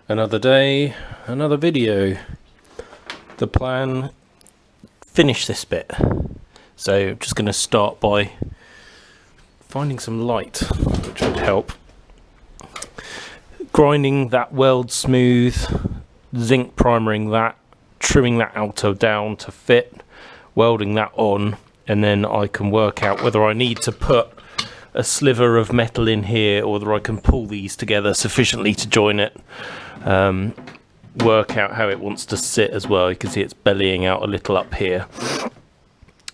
Another day, another video. The plan, finish this bit. So I'm just going to start by finding some light, which would help. Grinding that weld smooth, zinc primering that, trimming that outer down to fit, welding that on, and then I can work out whether I need to put a sliver of metal in here or whether I can pull these together sufficiently to join it. Work out how it wants to sit as well. You can see it's bellying out a little up here,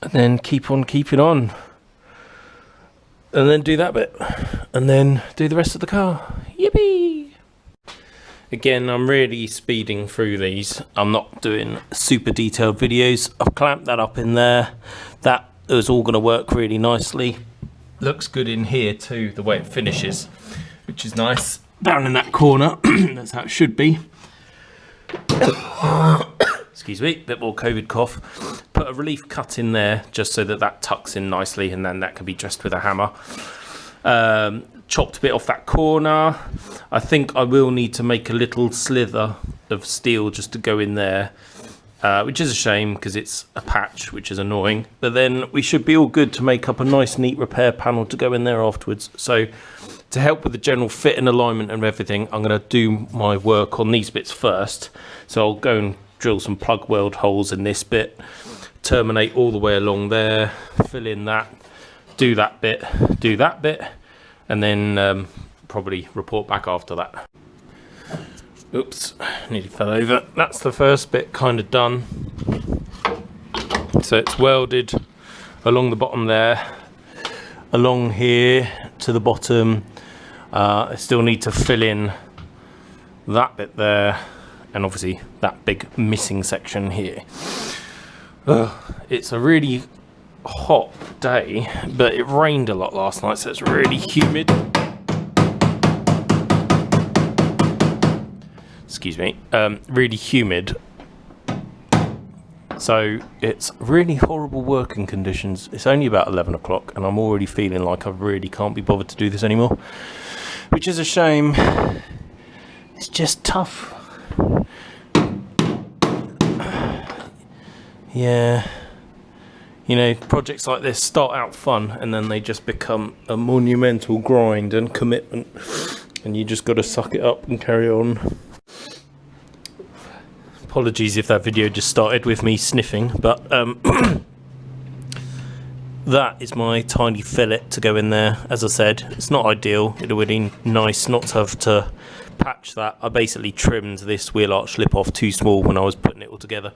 and then keep on keeping on, and then do that bit, and then do the rest of the car. Yippee! Again, I'm really speeding through these. I'm not doing super detailed videos. I've clamped that up in there. That is all going to work really nicely. Looks good in here too, the way it finishes, which is nice. Down in that corner, that's how it should be. Excuse me, bit more COVID cough. Put a relief cut in there just so that that tucks in nicely, and then that can be dressed with a hammer. Chopped a bit off that corner. I think I will need to make a little slither of steel just to go in there. Which is a shame because it's a patch, which is annoying. But then we should be all good to make up a nice neat repair panel to go in there afterwards. So to help with the general fit and alignment and everything, I'm going to do my work on these bits first. So I'll go and drill some plug weld holes in this bit, terminate all the way along there, fill in that, do that bit, and then probably report back after that. Oops, nearly fell over. That's the first bit kind of done. So it's welded along the bottom there, along here to the bottom. I still need to fill in that bit there, and obviously that big missing section here. It's a really hot day, but it rained a lot last night, so it's really humid. Excuse me, really humid, so it's really horrible working conditions. It's only about 11 o'clock and I'm already feeling like I really can't be bothered to do this anymore, which is a shame. It's just tough. Yeah, you know, projects like this start out fun and then they just become a monumental grind and commitment, and you just got to suck it up and carry on. Apologies if that video just started with me sniffing, but that is my tiny fillet to go in there. As I said, it's not ideal. It would be nice not to have to patch that. I basically trimmed this wheel arch lip off too small when I was putting it all together.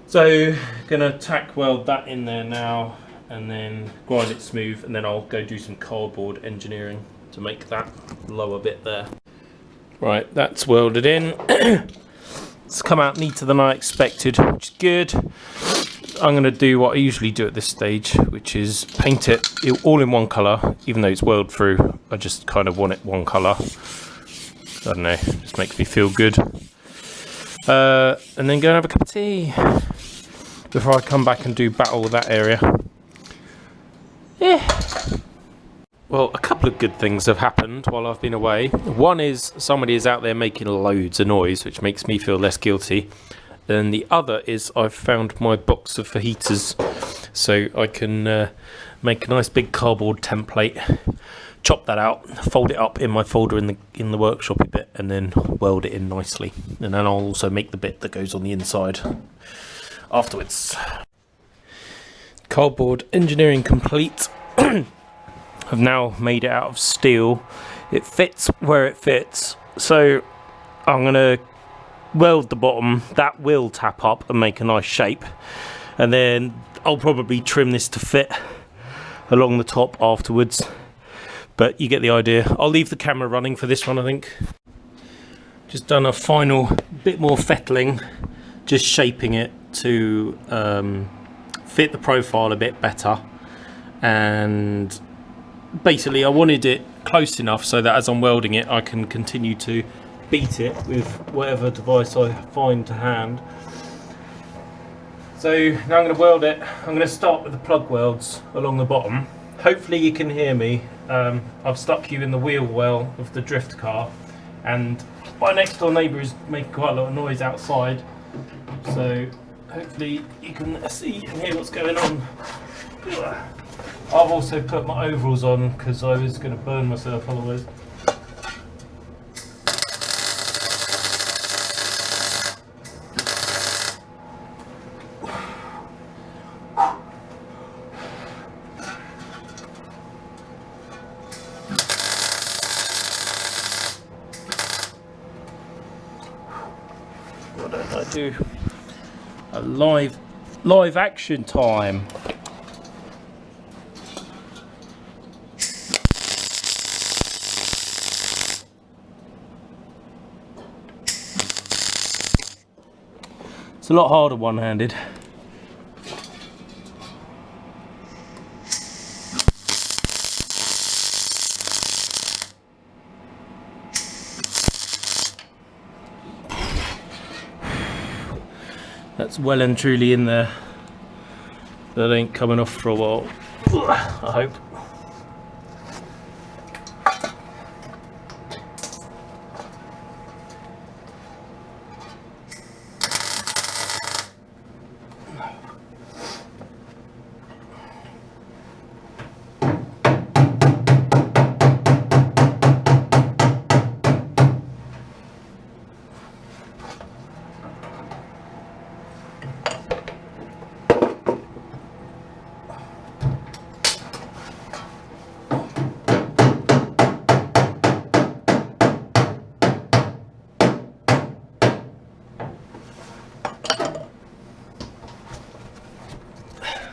So gonna tack weld that in there now and then grind it smooth, and then I'll go do some cardboard engineering to make that lower bit there. Right, that's welded in. It's come out neater than I expected, which is good. I'm going to do what I usually do at this stage, which is paint it all in one colour. Even though it's weld through, I just kind of want it one colour. I don't know, just makes me feel good. And then go and have a cup of tea before I come back and do battle with that area. Yeah. Well, a couple of good things have happened while I've been away. One is somebody is out there making loads of noise, which makes me feel less guilty. And the other is I've found my box of fajitas, so I can make a nice big cardboard template, chop that out, fold it up in my folder in the workshop bit, and then weld it in nicely. And then I'll also make the bit that goes on the inside afterwards. Cardboard engineering complete. I've now made it out of steel. It fits where it fits, so I'm going to weld the bottom. That will tap up and make a nice shape, and then I'll probably trim this to fit along the top afterwards, but you get the idea. I'll leave the camera running for this one, I think. Just done a final bit more fettling, just shaping it to fit the profile a bit better, and basically I wanted it close enough so that as I'm welding it I can continue to beat it with whatever device I find to hand. So now I'm going to weld it. I'm going to start with the plug welds along the bottom. Hopefully you can hear me. I've stuck you in the wheel well of the drift car, and My next door neighbour is making quite a lot of noise outside, so hopefully you can see and hear what's going on. I've also put my overalls on because I was going to burn myself otherwise. Why don't I do a live action time? It's a lot harder one-handed. That's well and truly in there. That ain't coming off for a while, I hope.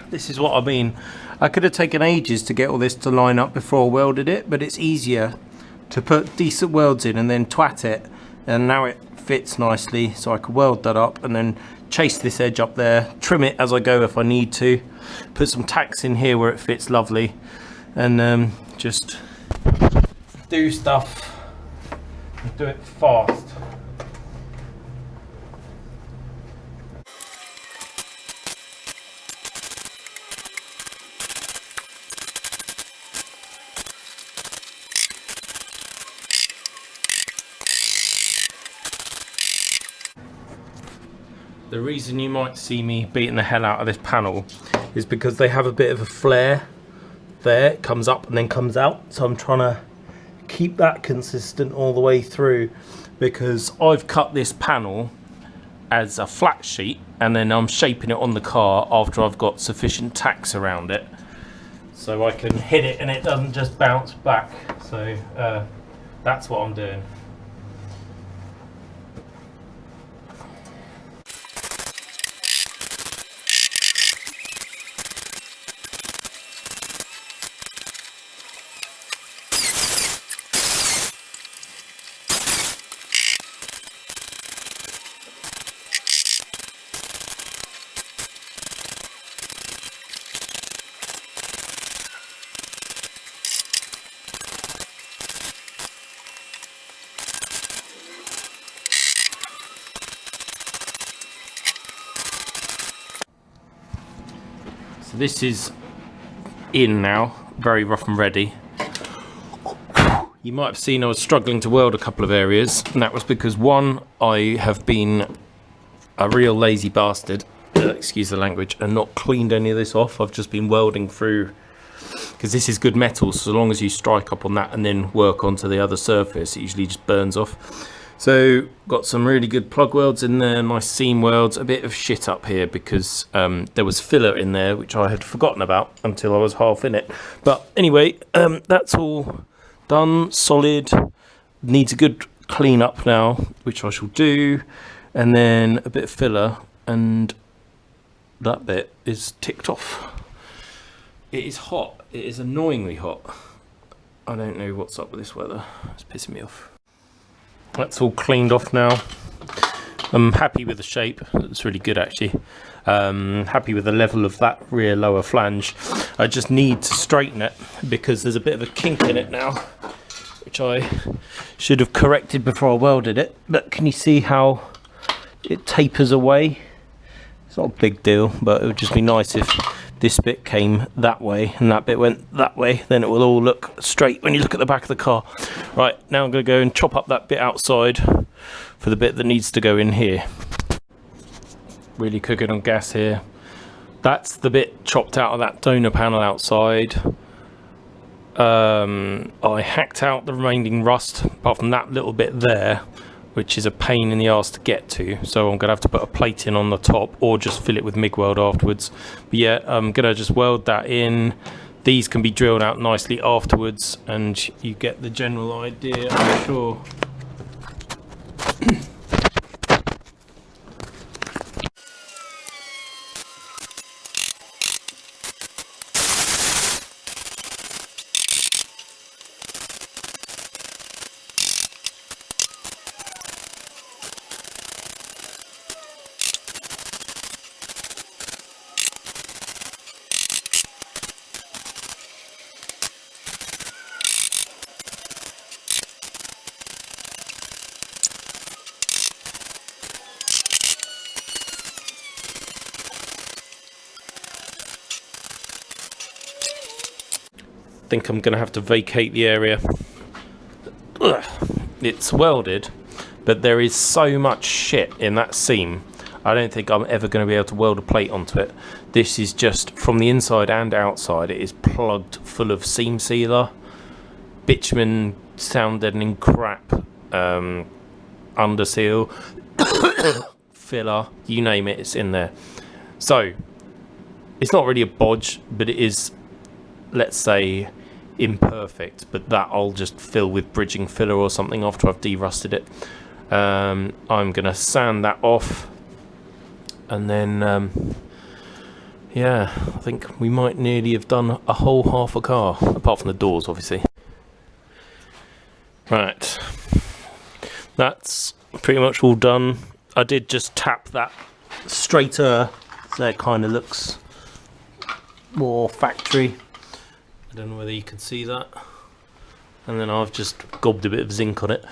This is what I mean. I could have taken ages to get all this to line up before I welded it, but it's easier to put decent welds in and then twat it, and now it fits nicely, so I could weld that up and then chase this edge up there, trim it as I go if I need to, put some tacks in here where it fits lovely, and just do stuff and do it fast. The reason you might see me beating the hell out of this panel is because they have a bit of a flare there. It comes up and then comes out, so I'm trying to keep that consistent all the way through, because I've cut this panel as a flat sheet and then I'm shaping it on the car after I've got sufficient tacks around it so I can hit it and it doesn't just bounce back. So that's what I'm doing. So this is in now, very rough and ready. You might have seen I was struggling to weld a couple of areas, and that was because one, I have been a real lazy bastard, excuse the language, and not cleaned any of this off. I've just been welding through, because this is good metal, so long as you strike up on that and then work onto the other surface, it usually just burns off. So got some really good plug welds in there, nice seam welds, a bit of shit up here because there was filler in there which I had forgotten about until I was half in it. But anyway, that's all done, solid, needs a good clean up now, which I shall do, and then a bit of filler, and that bit is ticked off. It is hot, it is annoyingly hot. I don't know what's up with this weather, it's pissing me off. That's all cleaned off now. I'm happy with the shape, it's really good actually. Happy with the level of that rear lower flange. I just need to straighten it because there's a bit of a kink in it now, which I should have corrected before I welded it. But can you see how it tapers away? It's not a big deal, but it would just be nice if this bit came that way and that bit went that way, then it will all look straight when you look at the back of the car. Right, now I'm going to go and chop up that bit outside for the bit that needs to go in here. Really cooking on gas here. That's the bit chopped out of that donor panel outside. I hacked out the remaining rust apart from that little bit there, which is a pain in the arse to get to, so I'm gonna have to put a plate in on the top or just fill it with MIG weld afterwards. But yeah, I'm gonna just weld that in. These can be drilled out nicely afterwards and you get the general idea, I'm sure. Think I'm gonna have to vacate the area. Ugh. It's welded, but there is so much shit in that seam. I don't think I'm ever going to be able to weld a plate onto it. This is just from the inside and outside. It is plugged full of seam sealer, bitumen, sound deadening crap, underseal, filler, you name it, it's in there. So it's not really a bodge, but it is, let's say, imperfect, but that I'll just fill with bridging filler or something after I've derusted it. I'm gonna sand that off, and then yeah, I think we might nearly have done a whole half a car, apart from the doors obviously. Right, that's pretty much all done. I did just tap that straighter so it kind of looks more factory. I don't know whether you can see that. And then I've just gobbed a bit of zinc on it.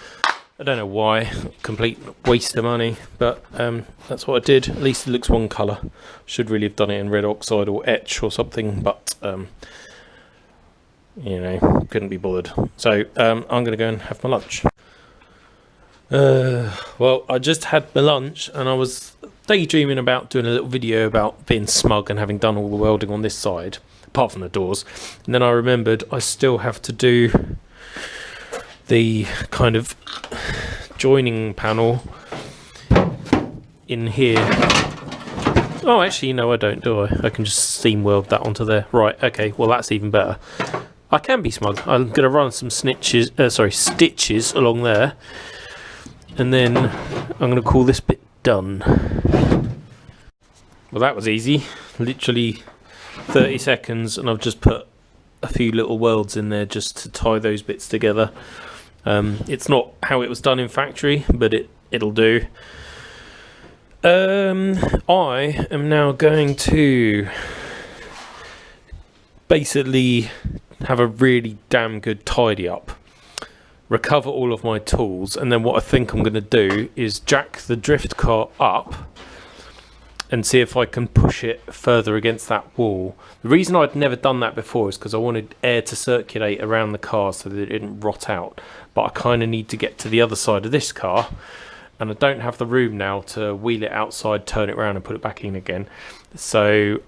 I don't know why, complete waste of money, but that's what I did. At least it looks one colour. Should really have done it in red oxide or etch or something, but you know, couldn't be bothered. So I'm going to go and have my lunch. Well, I just had my lunch and I was daydreaming about doing a little video about being smug and having done all the welding on this side, apart from the doors. And then I remembered I still have to do the kind of joining panel in here. Oh, actually, no, I don't, do I? I can just seam weld that onto there. Right, okay, well, that's even better. I can be smug. I'm going to run some stitches along there, and then I'm going to call this bit done. Well, that was easy. Literally 30 seconds, and I've just put a few little welds in there just to tie those bits together. It's not how it was done in factory, but it'll do. I am now going to basically have a really damn good tidy up, recover all of my tools, and then what I think I'm going to do is jack the drift car up and see if I can push it further against that wall. The reason I'd never done that before is because I wanted air to circulate around the car so that it didn't rot out. But I kind of need to get to the other side of this car, and I don't have the room now to wheel it outside, turn it around and put it back in again. So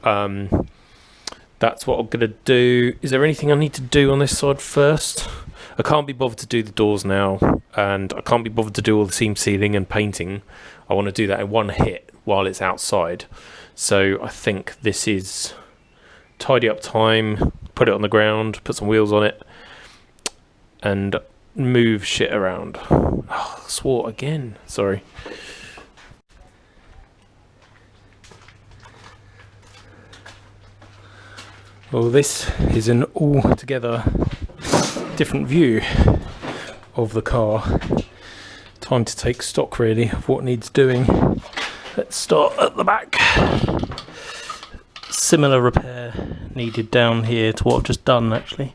that's what I'm going to do. Is there anything I need to do on this side first? I can't be bothered to do the doors now, and I can't be bothered to do all the seam sealing and painting. I want to do that in one hit while it's outside. So I think this is tidy up time, put it on the ground, put some wheels on it, and move shit around. Oh, swore again, sorry. Well, this is an altogether different view of the car. Time to take stock really of what needs doing. Let's start at the back. Similar repair needed down here to what I've just done actually.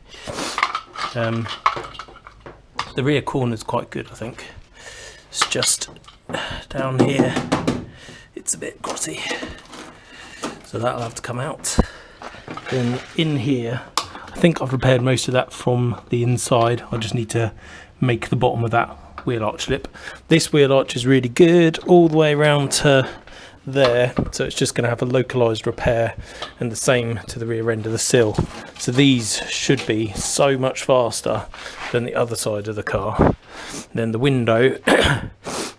The rear corner is quite good, I think. It's just down here, it's a bit grotty, so that'll have to come out. Then in here, I think I've repaired most of that from the inside. I just need to make the bottom of that wheel arch lip. This wheel arch is really good all the way around to there, so it's just going to have a localized repair, and the same to the rear end of the sill. So these should be so much faster than the other side of the car. Then the window,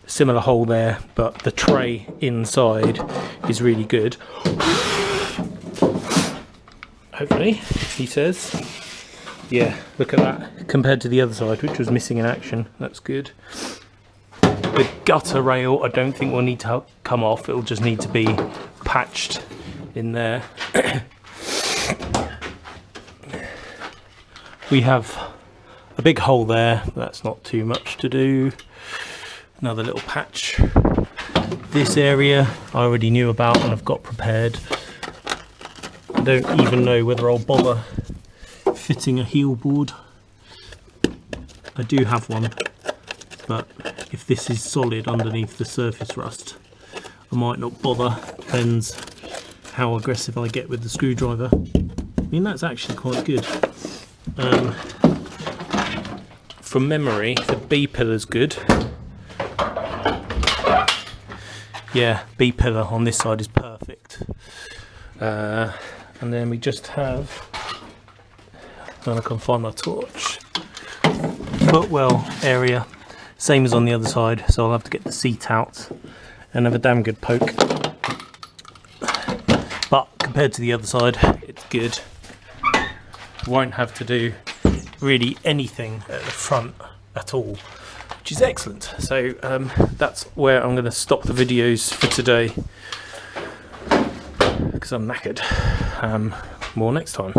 similar hole there, but the tray inside is really good. Hopefully, he says. Yeah, look at that, compared to the other side, which was missing in action. That's good. The gutter rail, I don't think will need to come off. It'll just need to be patched in there. We have a big hole there. That's not too much to do. Another little patch. This area I already knew about and I've got prepared. I don't even know whether I'll bother fitting a heel board. I do have one, but if this is solid underneath the surface rust, I might not bother. Depends how aggressive I get with the screwdriver. I mean, that's actually quite good. From memory, the B pillar's good. Yeah, B pillar on this side is perfect. And then we just have, I can find my torch, footwell area, same as on the other side, so I'll have to get the seat out and have a damn good poke. But compared to the other side, it's good. Won't have to do really anything at the front at all, which is excellent. So that's where I'm going to stop the videos for today, because I'm knackered. More next time.